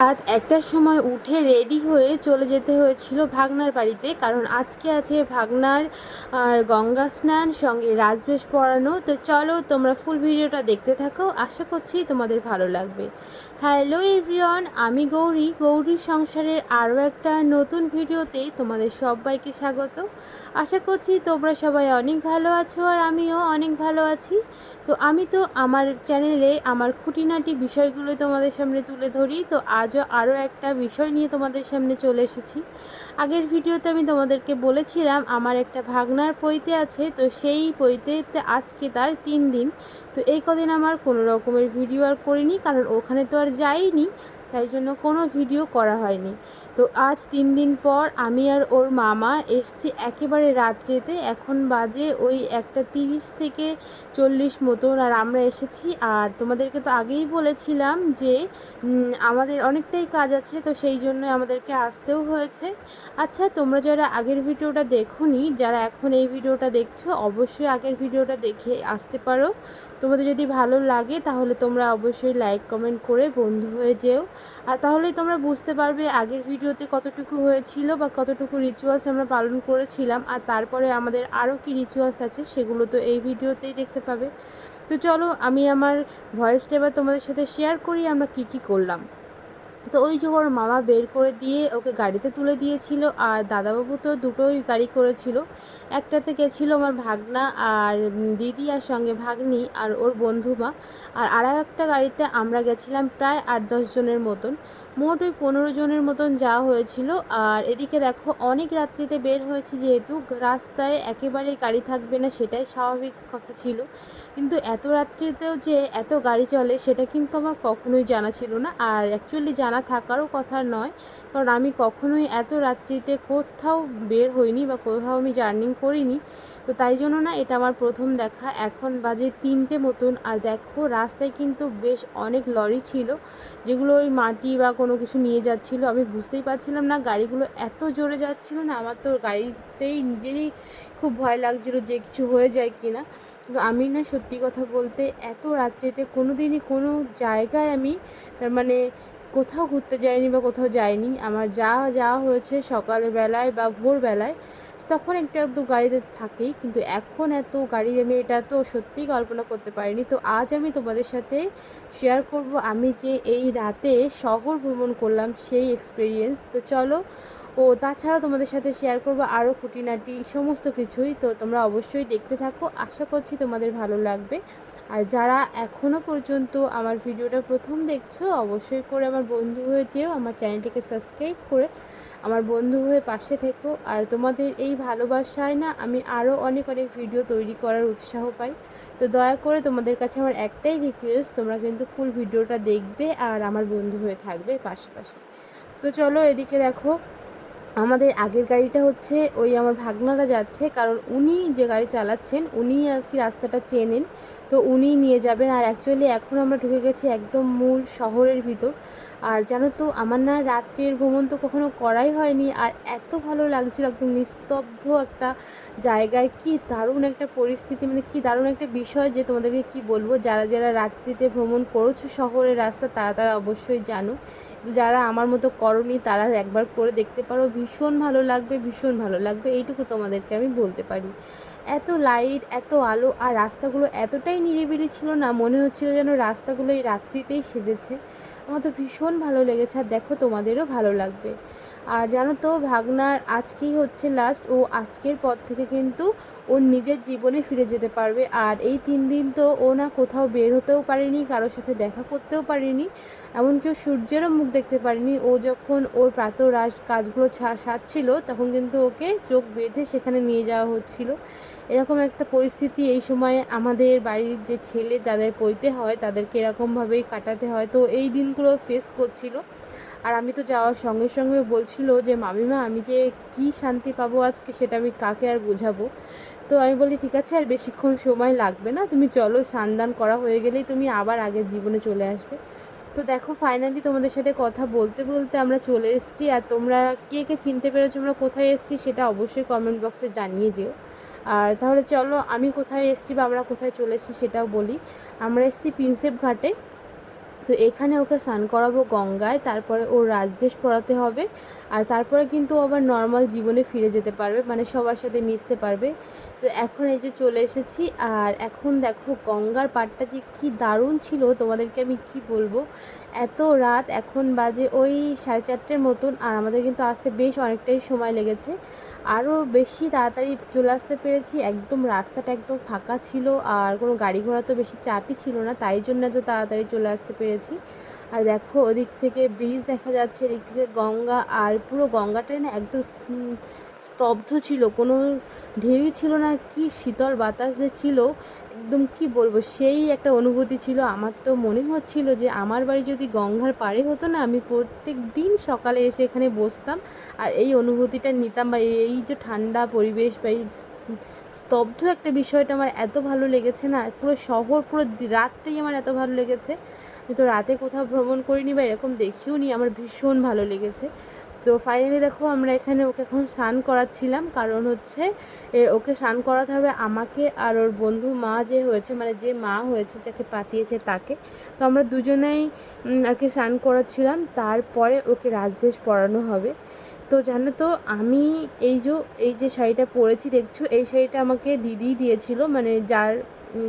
রাত ১টার সময় উঠে রেডি হয়ে চলে যেতে হয়েছিল ভাগনার বাড়িতে, কারণ আজকে আছে ভাগনার গঙ্গা স্নান, সঙ্গে রাজবেশ পরানো। তো চলো তোমরা ফুল ভিডিওটা দেখতে থাকো, আশা করছি তোমাদের ভালো লাগবে। হ্যালো এভরিওয়ান, আমি গৌরীর সংসারের আরও একটা নতুন ভিডিওতে তোমাদের সবাইকে স্বাগত। আশা করছি তোমরা সবাই অনেক ভালো আছো আর আমিও অনেক ভালো আছি। তো আমি তো আমার চ্যানেলে আমার খুঁটিনাটি বিষয়গুলো তোমাদের সামনে তুলে ধরি। তো আজও আরও একটা বিষয় নিয়ে তোমাদের সামনে চলে এসেছি। আগের ভিডিওতে আমি তোমাদেরকে বলেছিলাম আমার একটা ভাগনার পৈতে আছে, তো সেই পৈতেতে আজকে তার 3 দিন। তো এই কদিন আমার কোনো রকমের ভিডিও আর করিনি, কারণ ওখানে তো আর যাইনি, তাই জন্য কোনো ভিডিও করা হয়নি। তো আজ 3 দিন পর আমি আর ওর মামা এসছি একেবারে রাত্রেতে। এখন বাজে ওই 1:30 থেকে 40 মতন, আর আমরা এসেছি। আর তোমাদেরকে তো আগেই বলেছিলাম যে আমাদের অনেকটাই কাজ আছে, তো সেই জন্য আমাদেরকে আসতেও হয়েছে। আচ্ছা, তোমরা যারা আগের ভিডিওটা দেখোনি, যারা এখন এই ভিডিওটা দেখছো, অবশ্যই আগের ভিডিওটা দেখে আসতে পারো। তোমাদের যদি ভালো লাগে তাহলে তোমরা অবশ্যই লাইক কমেন্ট করে বন্ধু হয়ে যেও। আর তাহলেই তোমরা বুঝতে পারবে আগের ভিডিওতে কতটুকু হয়েছিল বা কতটুকু রিচুয়ালস আমরা পালন করেছিলাম, আর তারপরে আমাদের আরও কী রিচুয়ালস আছে সেগুলো তো এই ভিডিওতেই দেখতে পাবে। তো চলো আমি আমার ভয়েসটা এবার তোমাদের সাথে শেয়ার করি আমরা কি করলাম। তো ওই যে ওর মামা বের করে দিয়ে ওকে গাড়িতে তুলে দিয়েছিল, আর দাদাবাবু তো দুটোই গাড়ি করেছিল। একটাতে গেছিলো আমার ভাগনা আর দিদি, আর সঙ্গে ভাগ্নি আর ওর বন্ধু মা। আর একটা গাড়িতে আমরা গেছিলাম প্রায় 8-10 জনের মতন, মোট ওই 15 জনের মতন যাওয়া হয়েছিল। আর এদিকে দেখো অনেক রাত্রিতে বের হয়েছি, যেহেতু রাস্তায় একেবারেই গাড়ি থাকবে না সেটাই স্বাভাবিক কথা ছিল, কিন্তু এত রাত্রিতেও যে এত গাড়ি চলে সেটা কিন্তু আমার কখনোই জানা ছিল না। আর অ্যাকচুয়ালি জানা থাকারও কথা নয়, কারণ আমি কখনোই এত রাত্রিতে কোথাও বের হইনি বা কোথাও আমি জার্নি করিনি। তো তাই জন্য না, এটা আমার প্রথম দেখা। এখন বাজে 3টে মতন, আর দেখো রাস্তায় কিন্তু বেশ অনেক লরি ছিল, যেগুলো ওই মাটি বা কোনো কিছু নিয়ে যাচ্ছিলো। আমি বুঝতেই পারছিলাম না, গাড়িগুলো এত জোরে যাচ্ছিলো না, আমার তো গাড়িতেই নিজেরই খুব ভয় লাগছিলো যে কিছু হয়ে যায় কি না। কিন্তু আমি না, সত্যি কথা বলতে এত রাত্রিতে কোনো দিনই কোনো জায়গায় আমি মানে কোথাও ঘুরতে যাইনি বা কোথাও যাইনি। আমার যাওয়া হয়েছে সকালবেলায় বা ভোরবেলায়, তখন একটু গাড়িতে থাকেই, কিন্তু এখন এত গাড়ি আমি এটা তো সত্যিই কল্পনা করতে পারিনি। তো আজ আমি তোমাদের সাথে শেয়ার করব আমি যে এই রাতে শহর ভ্রমণ করলাম সেই এক্সপিরিয়েন্স। তো চলো, ও তাছাড়াও তোমাদের সাথে শেয়ার করব আরও খুঁটিনাটি সমস্ত কিছুই। তো তোমরা অবশ্যই দেখতে থাকো, আশা করছি তোমাদের ভালো লাগবে। আর যারা এখনও পর্যন্ত আমার ভিডিওটা প্রথম দেখছো, অবশ্যই করে আমার বন্ধু হয়ে যেও, আমার চ্যানেলটিকে সাবস্ক্রাইব করে আমার বন্ধু হয়ে পাশে থেকো। আর তোমাদের এই ভালোবাসায় না আমি আরও অনেক ভিডিও তৈরি করার উৎসাহ পাই। তো দয়া করে তোমাদের কাছে আমার একটাই রিকোয়েস্ট, তোমরা কিন্তু ফুল ভিডিওটা দেখবে আর আমার বন্ধু হয়ে থাকবে পাশাপাশি। তো চলো, এদিকে দেখো আমাদের আগের গাড়িটা হচ্ছে ওই আমার ভাগনারা যাচ্ছে, কারণ উনি যে গাড়ি চালাচ্ছেন উনি আর কি রাস্তাটা চেনেন, তো উনিই নিয়ে যাবেন। আর অ্যাকচুয়ালি এখন আমরা ঢুকে গেছি একদম মূল শহরের ভিতর। আর জানো তো, আমার না রাত্রের ভ্রমণ তো কখনো করাই হয়নি, আর এত ভালো লাগছিল, একদম নিস্তব্ধ একটা জায়গায়, কি দারুণ একটা পরিস্থিতি, মানে কি দারুণ একটা বিষয় যে তোমাদেরকে কি বলবো। যারা রাত্রিতে ভ্রমণ করেছো শহরের রাস্তা, তারা অবশ্যই জানো, যারা আমার মতো করনি তারা একবার করে দেখতে পারো, ভীষণ ভালো লাগবে, ভীষণ ভালো লাগবে, এইটুকু তোমাদেরকে আমি বলতে পারি। এত লাইট, এত আলো, আর রাস্তাগুলো এতটাই নিরিবিলি ছিল না, মনে হচ্ছিল যেন রাস্তাগুলো এই রাত্রিতেই সেজেছে। আমার তো ভীষণ ভালো লেগেছে, আর দেখো তোমাদেরও ভালো লাগবে। আর জানো তো, ভাগনার আজকেই হচ্ছে লাস্ট, ও আজকের পর থেকে কিন্তু ওর নিজের জীবনে ফিরে যেতে পারবে। আর এই 3 দিন তো ও না কোথাও বের হতেও পারেনি, কারোর সাথে দেখা করতেও পারেনি, এমনকি ও সূর্যেরও মুখ দেখতে পারেনি। ও যখন ওর প্রাতরাশ কাজগুলো সারছিল, তখন কিন্তু ওকে চোখ বেঁধে সেখানে নিয়ে যাওয়া হচ্ছিল। এরকম একটা পরিস্থিতি এই সময় আমাদের বাড়ির যে ছেলে যাদের পৈতে হয় তাদেরকে এরকমভাবেই কাটাতে হয়। তো এই দিনগুলো ফেস করছিল। আর আমি তো যাওয়ার সঙ্গে সঙ্গে বলছিল যে মামিমা, আমি যে কি শান্তি পাবো আজকে সেটা আমি কাকে আর বোঝাবো। তো আমি বলি ঠিক আছে, আর বেশিক্ষণ সময় লাগবে না, তুমি চলো, স্নান করা হয়ে গেলেই তুমি আবার আগের জীবনে চলে আসবে। তো দেখো ফাইনালি তোমাদের সাথে কথা বলতে বলতে আমরা চলে এসেছি। আর তোমরা কে চিনতে পেরেছো আমরা কোথায় এসেছি সেটা অবশ্যই কমেন্ট বক্সে জানিয়ে যেও। আর তাহলে চলো, আমি কোথায় এসেছি বা আমরা কোথায় চলে এসেছি সেটাও বলি। আমরা এসেছি প্রিন্সেপ ঘাটে। তো এখানে ওকে স্নান করাবো গঙ্গায়, তারপরে ওর রাজবেশ পরাতে হবে, আর তারপরে কিন্তু আবার নর্মাল জীবনে ফিরে যেতে পারবে, মানে সবার সাথে মিশতে পারবে। তো এখন এই যে চলে এসেছি, আর এখন দেখো গঙ্গার পাড়টা যে কী দারুণ ছিল, তোমাদেরকে আমি কি বলবো। এত রাত, এখন বাজে ওই 4:30 মতন, আর আমাদের কিন্তু আসতে বেশ অনেকটাই সময় লেগেছে। আরও বেশি তাড়াতাড়ি চলে আসতে পেরেছি, একদম রাস্তাটা একদম ফাঁকা ছিল, আর কোনো গাড়ি ঘোড়া তো বেশি চাপই ছিল না, তাই জন্য এত তাড়াতাড়ি চলে আসতে পেরেছি। আর দেখো ওদিক থেকে ব্রিজ দেখা যাচ্ছে, এদিক থেকে গঙ্গা, আর পুরো গঙ্গাটাই না একদম স্তব্ধ ছিল, কোনো ঢেউই ছিল না, কি শীতল বাতাস যে ছিল, একদম কি বলবো, সেই একটা অনুভূতি ছিল। আমার তো মনে হচ্ছিল যে আমার বাড়ি যদি গঙ্গার পাড়ে হতো না, আমি প্রত্যেক দিন সকালে এসে এখানে বসতাম আর এই অনুভূতিটা নিতাম, বা এই যে ঠান্ডা পরিবেশ বা এই স্তব্ধ একটা বিষয়টা আমার এত ভালো লেগেছে না, পুরো শহর পুরো রাতটাই আমার এত ভালো লেগেছে। আমি তো রাতে কোথাও ভ্রমণ করিনি বা এরকম দেখিও নি, আমার ভীষণ ভালো লেগেছে। তো ফাইনালি দেখো আমরা এখানে ওকে এখন স্নান করাচ্ছিলাম, কারণ হচ্ছে ওকে স্নান করাতে হবে আমাকে আর ওর বন্ধু মা যে হয়েছে, মানে যে মা হয়েছে যাকে পাঠিয়েছে তাকে। তো আমরা দুজনেই আর কি স্নান করাচ্ছিলাম, তারপরে ওকে রাজবেশ পরানো হবে। তো জানো তো আমি এই যে শাড়িটা পরেছি দেখছো, এই শাড়িটা আমাকে দিদিই দিয়েছিল, মানে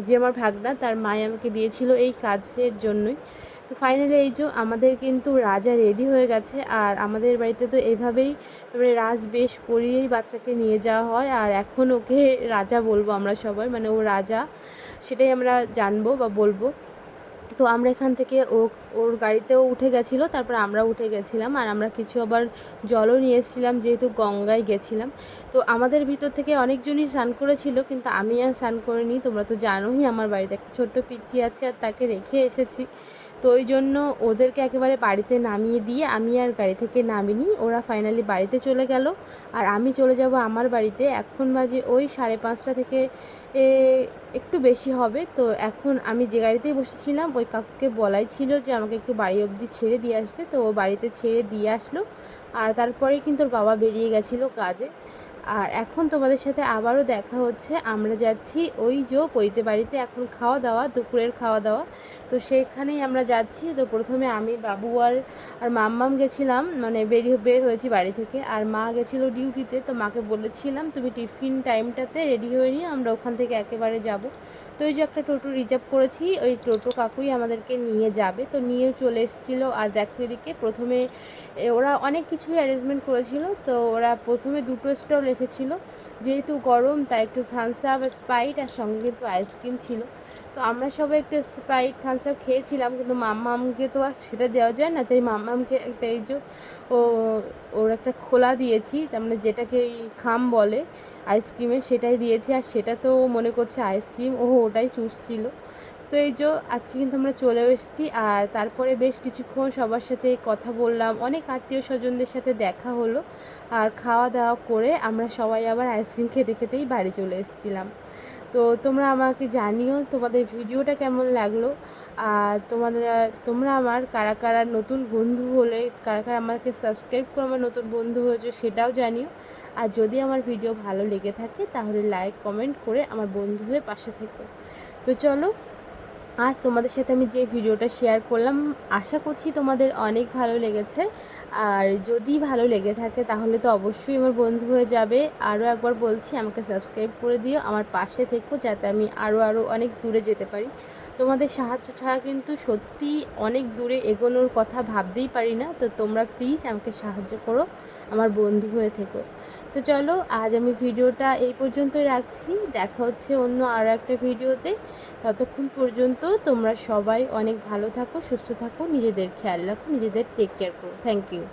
যে আমার ভাগনা তার মায়ে আমাকে দিয়েছিল এই কাজের জন্যই। তো ফাইনালি আমাদের কিন্তু রাজা রেডি হয়ে গেছে, আর আমাদের বাড়িতে তো এভাবেই তারপরে রাজবেশ পরিয়েই বাচ্চাকে নিয়ে যাওয়া হয়, আর এখন ওকে রাজা বলবো আমরা সবাই, মানে ও রাজা সেটাই আমরা জানবো বা বলবো। তো আমরা এখান থেকে ওর গাড়িতেও উঠে গেছিলো, তারপর আমরা উঠে গেছিলাম, আর আমরা কিছু আবার জলও নিয়ে এসেছিলাম, যেহেতু গঙ্গায় গেছিলাম। তো আমাদের ভিতর থেকে অনেকজনই স্নান করেছিল, কিন্তু আমি আর স্নান করিনি। তোমরা তো জানোই আমার বাড়িতে একটা ছোট্ট পিচ্চি আছে, আর তাকে রেখে এসেছি। তো ওই জন্য ওদেরকে একেবারে বাড়িতে নামিয়ে দিয়ে আমি আর গাড়ি থেকে নামিনি, ওরা ফাইনালি বাড়িতে চলে গেল, আর আমি চলে যাব আমার বাড়িতে। এখন বাজে ওই 5:30 থেকে একটু বেশি হবে। তো এখন আমি যে গাড়িতেই বসেছিলাম ওই কাকুকে বলাই ছিল যে আমাকে একটু বাড়ি অবধি ছেড়ে দিয়ে আসবে, তো ও বাড়িতে ছেড়ে দিয়ে আসলো, আর তারপরে কিন্তু ওর বাবা বেরিয়ে গেছিলো কাজে। আর এখন তোমাদের সাথে আবারও দেখা হচ্ছে, আমরা যাচ্ছি ওই পৈতে বাড়িতে, এখন খাওয়া দাওয়া, দুপুরের খাওয়া দাওয়া, তো সেখানেই আমরা যাচ্ছি। তো প্রথমে আমি বাবু আর মাম্মাম গেছিলাম, মানে বের হয়েছি বাড়ি থেকে, আর মা গেছিলো ডিউটিতে। তো মাকে বলেছিলাম তুমি টিফিন টাইমটাতে রেডি হয়ে নিয়ে আমরা ওখান থেকে একেবারে যাব। তো ওই যে একটা টোটো রিজার্ভ করেছি, ওই টোটো কাকুই আমাদেরকে নিয়ে যাবে। তো নিয়েও চলে এসেছিলো, আর দেখো এদিকে প্রথমে ওরা অনেক কিছুই অ্যারেঞ্জমেন্ট করেছিল। তো ওরা প্রথমে 2টো স্টল রেখেছিল, যেহেতু গরম তাই একটু থামস আপ, স্প্রাইট, আর সঙ্গে কিন্তু আইসক্রিম ছিল। তো আমরা সবাই একটু স্প্রাইট থামস আপ খেয়েছিলাম, কিন্তু মাম্মামকে তো আর সেটা দেওয়া যায় না, তাই মাম্মামকে একটা ও ওর একটা খোলা দিয়েছি, তার মানে যেটাকে খাম বলে আইসক্রিমের, সেটাই দিয়েছি, আর সেটা তো মনে করছে আইসক্রিম, ওটাই চুষছিল। তো আজকে কিন্তু আমরা চলেও এসেছি, আর তারপরে বেশ কিছুক্ষণ সবার সাথে কথা বললাম, অনেক আত্মীয় স্বজনদের সাথে দেখা হলো, আর খাওয়া দাওয়া করে আমরা সবাই আবার আইসক্রিম খেতে খেতেই বাড়ি চলে এসেছিলাম। তো তোমরা আমাকে জানিও তোমাদের ভিডিওটা কেমন লাগলো, আর তোমরা আমার কারা কারা নতুন বন্ধু হলে, কারা কারা আমাকে সাবস্ক্রাইব করে আমার নতুন বন্ধু হয়েছে সেটাও জানিও। আর যদি আমার ভিডিও ভালো লেগে থাকে তাহলে লাইক কমেন্ট করে আমার বন্ধু হয়ে পাশে থেকো। তো চলো, আজ তোমাদের সাথে আমি যে ভিডিওটা শেয়ার করলাম, আশা করছি তোমাদের অনেক ভালো লেগেছে, আর যদি ভালো লেগে থাকে তাহলে তো অবশ্যই আমার বন্ধু হয়ে যাবে। আরও একবার বলছি, আমাকে সাবস্ক্রাইব করে দিও, আমার পাশে থেকো, যাতে আমি আরও অনেক দূরে যেতে পারি। তোমাদের সাহায্য ছাড়া কিন্তু সত্যি অনেক দূরে এগোনোর কথা ভাবতেই পারি না। তো তোমরা প্লিজ আমাকে সাহায্য করো, আমার বন্ধু হয়ে থেকো। তো চলো, আজ আমি ভিডিওটা এই পর্যন্তই রাখছি, দেখা হচ্ছে অন্য আরও একটা ভিডিওতে। ততক্ষণ পর্যন্ত তোমরা সবাই অনেক ভালো থাকো, সুস্থ থাকো, নিজেদের খেয়াল রাখো, নিজেদের টেক কেয়ার করো। Thank you.